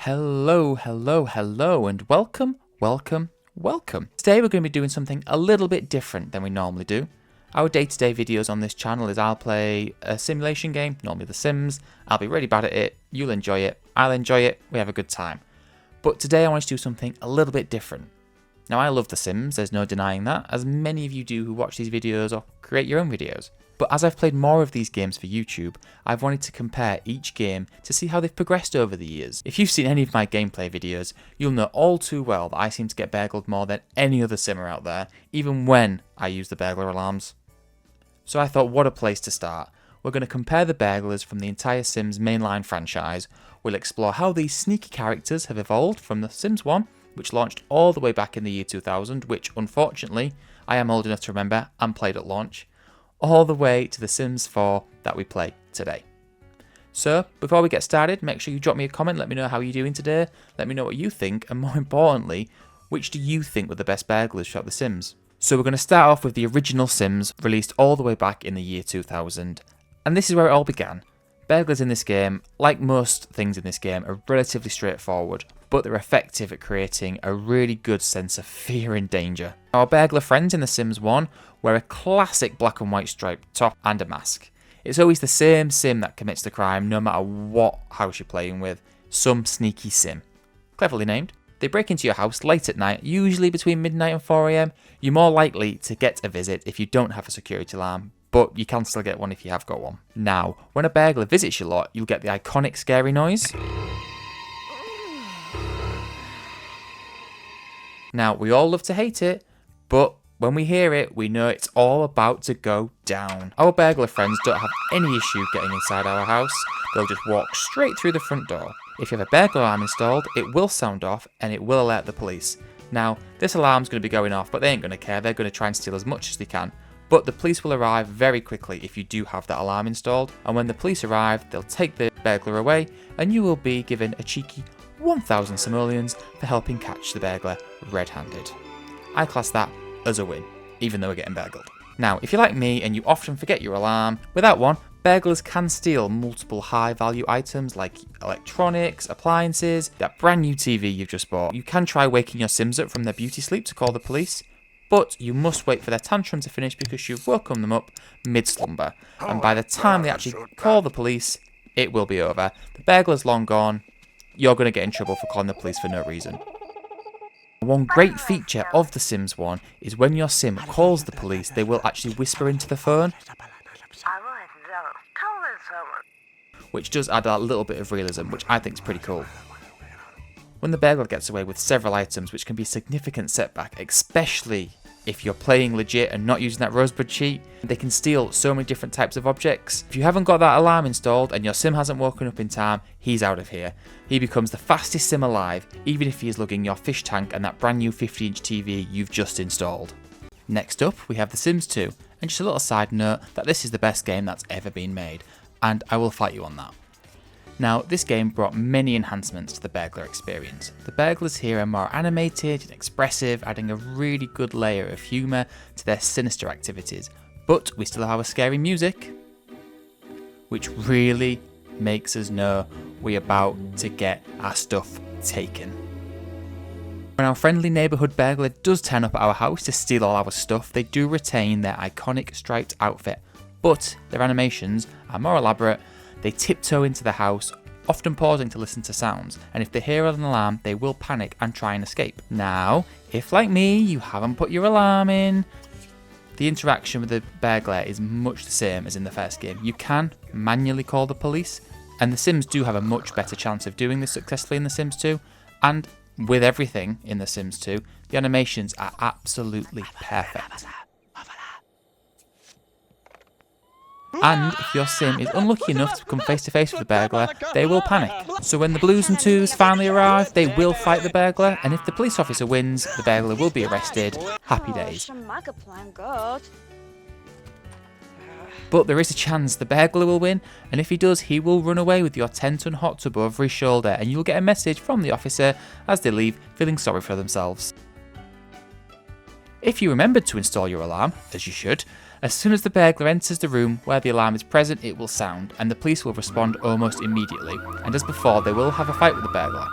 Hello, and welcome. Today we're going to be doing something a little bit different than we normally do. Our day-to-day videos on this channel is I'll play a simulation game, normally The Sims. I'll be really bad at it, you'll enjoy it, I'll enjoy it, we have a good time. But today I want to do something a little bit different. Now I love The Sims, there's no denying that, as many of you do who watch these videos or create your own videos. But as I've played more of these games for YouTube, I've wanted to compare each game to see how they've progressed over the years. If you've seen any of my gameplay videos, you'll know all too well that I seem to get burgled more than any other simmer out there, even when I use the burglar alarms. So I thought, what a place to start. We're going to compare the burglars from the entire Sims mainline franchise. We'll explore how these sneaky characters have evolved from The Sims 1, which launched all the way back in the year 2000, which unfortunately I am old enough to remember and played at launch, all the way to The Sims 4 that we play today. So, before we get started, make sure you drop me a comment, let me know how you're doing today, let me know what you think, and more importantly, which do you think were the best burglars throughout The Sims? So we're going to start off with the original Sims, released all the way back in the year 2000, and this is where it all began. Burglars in this game, like most things in this game, are relatively straightforward, but they're effective at creating a really good sense of fear and danger. Our burglar friends in The Sims 1 wear a classic black and white striped top and a mask. It's always the same sim that commits the crime, no matter what house you're playing with, some sneaky sim. Cleverly named. They break into your house late at night, usually between midnight and 4 AM. You're more likely to get a visit if you don't have a security alarm, but you can still get one if you have got one. Now, when a burglar visits your lot, you'll get the iconic scary noise. Now, we all love to hate it, but when we hear it, we know it's all about to go down. Our burglar friends don't have any issue getting inside our house. They'll just walk straight through the front door. If you have a burglar alarm installed, it will sound off and it will alert the police. Now, this alarm's going to be going off, but they ain't going to care. They're going to try and steal as much as they can. But the police will arrive very quickly if you do have that alarm installed. And when the police arrive, they'll take the burglar away and you will be given a cheeky 1,000 simoleons for helping catch the burglar red-handed. I class that as a win, even though we're getting burgled. Now, if you're like me and you often forget your alarm, without one, burglars can steal multiple high-value items like electronics, appliances, that brand new TV you've just bought. You can try waking your Sims up from their beauty sleep to call the police, but you must wait for their tantrum to finish because you've woken them up mid-slumber. And by the time they actually call the police, it will be over. The burglar's long gone. You're going to get in trouble for calling the police for no reason. One great feature of The Sims 1 is when your Sim calls the police, they will actually whisper into the phone, which does add a little bit of realism, which I think is pretty cool. When the burglar gets away with several items, which can be a significant setback, especially if you're playing legit and not using that rosebud cheat, they can steal so many different types of objects. If you haven't got that alarm installed and your Sim hasn't woken up in time, he's out of here. He becomes the fastest Sim alive, even if he is lugging your fish tank and that brand new 50-inch TV you've just installed. Next up, we have The Sims 2, and just a little side note that this is the best game that's ever been made, and I will fight you on that. Now, this game brought many enhancements to the burglar experience. The burglars here are more animated and expressive, adding a really good layer of humour to their sinister activities. But we still have a scary music, which really makes us know we're about to get our stuff taken. When our friendly neighbourhood burglar does turn up at our house to steal all our stuff, they do retain their iconic striped outfit, but their animations are more elaborate. They tiptoe into the house, often pausing to listen to sounds, and if they hear an alarm, they will panic and try and escape. Now, if like me, you haven't put your alarm in, the interaction with the burglar is much the same as in the first game. You can manually call the police, and the Sims do have a much better chance of doing this successfully in The Sims 2, and with everything in The Sims 2, the animations are absolutely perfect. And if your Sim is unlucky enough to come face to face with the burglar, they will panic. So when the blues and twos finally arrive, they will fight the burglar, and if the police officer wins, the burglar will be arrested. Happy days. But there is a chance the burglar will win, and if he does, he will run away with your 10-ton hot tub over his shoulder, and you'll get a message from the officer as they leave, feeling sorry for themselves. If you remembered to install your alarm, as you should, as soon as the burglar enters the room where the alarm is present, it will sound, and the police will respond almost immediately, and as before, they will have a fight with the burglar.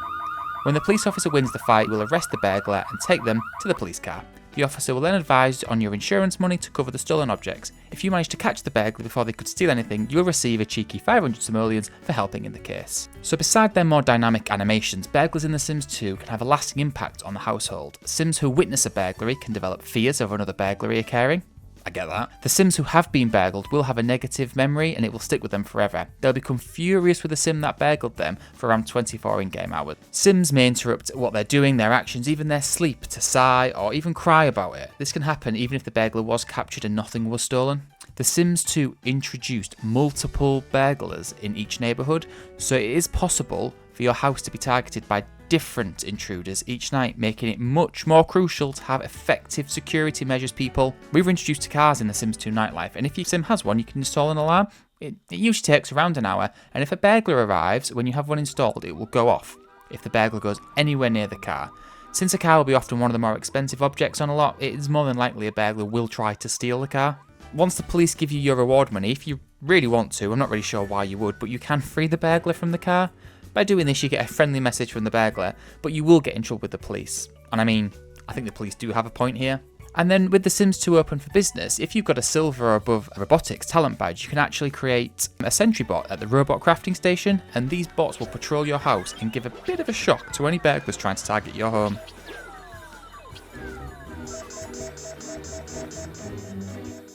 When the police officer wins the fight, you will arrest the burglar and take them to the police car. The officer will then advise on your insurance money to cover the stolen objects. If you manage to catch the burglar before they could steal anything, you will receive a cheeky 500 simoleons for helping in the case. So beside their more dynamic animations, burglars in The Sims 2 can have a lasting impact on the household. Sims who witness a burglary can develop fears of another burglary occurring. I get that. The Sims who have been burgled will have a negative memory and it will stick with them forever. They'll become furious with the Sim that burgled them for around 24 in-game hours. Sims may interrupt what they're doing, their actions, even their sleep to sigh or even cry about it. This can happen even if the burglar was captured and nothing was stolen. The Sims 2 introduced multiple burglars in each neighbourhood, so it is possible for your house to be targeted by different intruders each night, making it much more crucial to have effective security measures, people. We've introduced cars in The Sims 2 Nightlife, and if your Sim has one, you can install an alarm. It usually takes around an hour, and if a burglar arrives, when you have one installed, it will go off if the burglar goes anywhere near the car. Since a car will be often one of the more expensive objects on a lot, it is more than likely a burglar will try to steal the car. Once the police give you your reward money, if you really want to, I'm not really sure why you would, but you can free the burglar from the car. By doing this, you get a friendly message from the burglar, but you will get in trouble with the police. And I mean, I think the police do have a point here. And then with The Sims 2 Open for Business, if you've got a silver or above robotics talent badge, you can actually create a sentry bot at the robot crafting station, and these bots will patrol your house and give a bit of a shock to any burglars trying to target your home.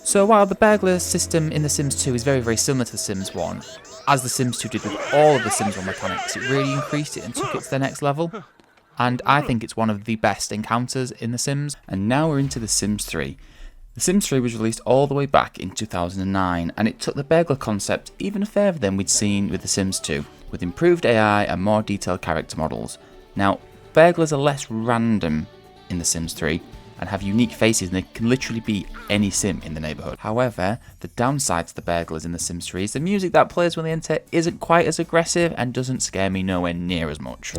So while the burglar system in The Sims 2 is very, very similar to The Sims 1, as The Sims 2 did with all of The Sims 1 mechanics, it really increased it and took it to the next level. And I think it's one of the best encounters in The Sims. And now we're into The Sims 3. The Sims 3 was released all the way back in 2009, and it took the burglar concept even further than we'd seen with The Sims 2, with improved AI and more detailed character models. Now, burglars are less random in The Sims 3, and have unique faces, and they can literally be any Sim in the neighbourhood. However, the downside to the burglars in The Sims 3 is the music that plays when they enter isn't quite as aggressive and doesn't scare me nowhere near as much.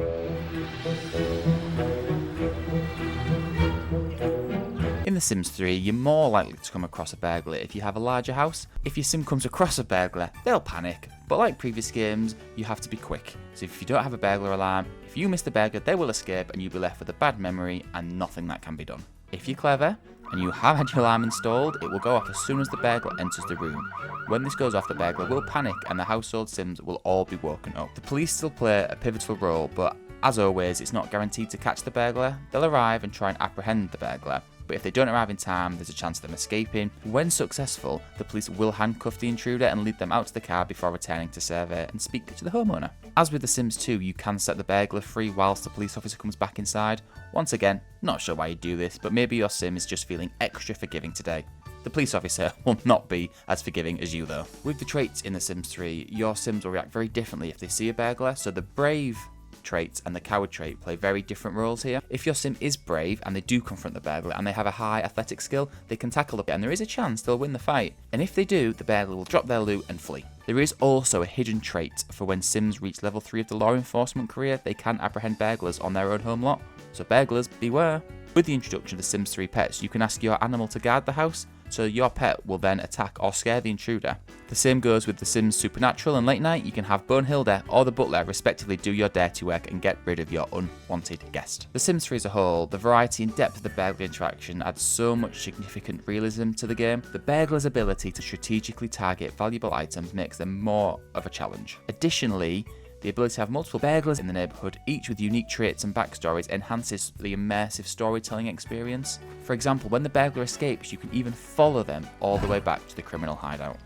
In The Sims 3, you're more likely to come across a burglar if you have a larger house. If your Sim comes across a burglar, they'll panic, but like previous games, you have to be quick. So if you don't have a burglar alarm, if you miss the burglar, they will escape and you'll be left with a bad memory and nothing that can be done. If you're clever, and you have had your alarm installed, it will go off as soon as the burglar enters the room. When this goes off, the burglar will panic and the household Sims will all be woken up. The police still play a pivotal role, but as always, it's not guaranteed to catch the burglar. They'll arrive and try and apprehend the burglar, but if they don't arrive in time, there's a chance of them escaping. When successful, the police will handcuff the intruder and lead them out to the car before returning to survey and speak to the homeowner. As with The Sims 2, you can set the burglar free whilst the police officer comes back inside. Once again, not sure why you do this, but maybe your Sim is just feeling extra forgiving today. The police officer will not be as forgiving as you though. With the traits in The Sims 3, your Sims will react very differently if they see a burglar, so the brave traits and the coward trait play very different roles here. If your Sim is brave and they do confront the burglar and they have a high athletic skill, they can tackle it and there is a chance they'll win the fight. And if they do, the burglar will drop their loot and flee. There is also a hidden trait for when Sims reach level 3 of the law enforcement career, they can apprehend burglars on their own home lot. So burglars, beware. With the introduction of the Sims 3 pets, you can ask your animal to guard the house, so your pet will then attack or scare the intruder. The same goes with the Sims Supernatural, and late night you can have Bonehilda or the butler respectively do your dirty work and get rid of your unwanted guest. The Sims 3 as a whole, the variety and depth of the burglar interaction adds so much significant realism to the game. The burglar's ability to strategically target valuable items makes them more of a challenge. Additionally, the ability to have multiple burglars in the neighbourhood, each with unique traits and backstories, enhances the immersive storytelling experience. For example, when the burglar escapes, you can even follow them all the way back to the criminal hideout.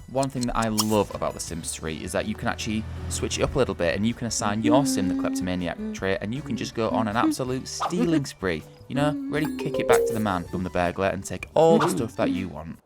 One thing that I love about The Sims 3 is that you can actually switch it up a little bit and you can assign your Sim the kleptomaniac trait and you can just go on an absolute stealing spree. You know, really kick it back to the man from the burglar and take all the stuff that you want.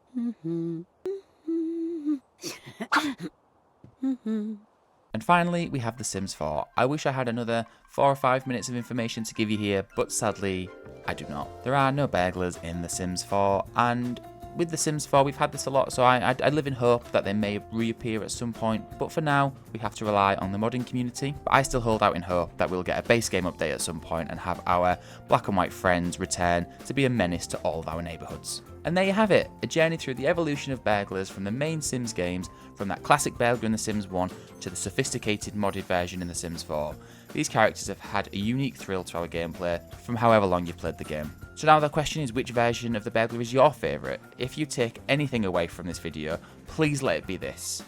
And finally, we have The Sims 4. I wish I had another 4 or 5 minutes of information to give you here, but sadly, I do not. There are no burglars in The Sims 4, and with The Sims 4, we've had this a lot, so I live in hope that they may reappear at some point, but for now, we have to rely on the modding community. But I still hold out in hope that we'll get a base game update at some point and have our black and white friends return to be a menace to all of our neighbourhoods. And there you have it, a journey through the evolution of Burglars from the main Sims games, from that classic burglar in The Sims 1 to the sophisticated modded version in The Sims 4. These characters have had a unique thrill to our gameplay from however long you've played the game. So now the question is, which version of the burglar is your favourite? If you take anything away from this video, please let it be this.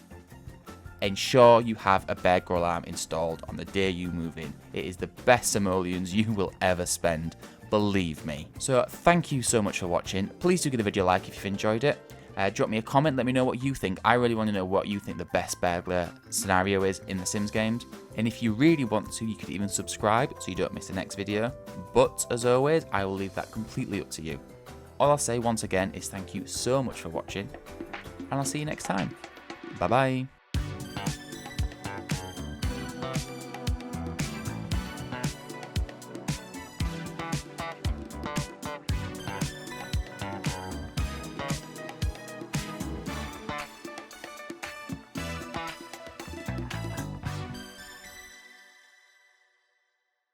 Ensure you have a burglar alarm installed on the day you move in. It is the best simoleons you will ever spend. Believe me. So thank you so much for watching. Please do give the video a like if you've enjoyed it. Drop me a comment, let me know what you think. I really want to know what you think the best burglar scenario is in the Sims games. And if you really want to, you could even subscribe so you don't miss the next video. But as always, I will leave that completely up to you. All I'll say once again is thank you so much for watching, and I'll see you next time. Bye bye.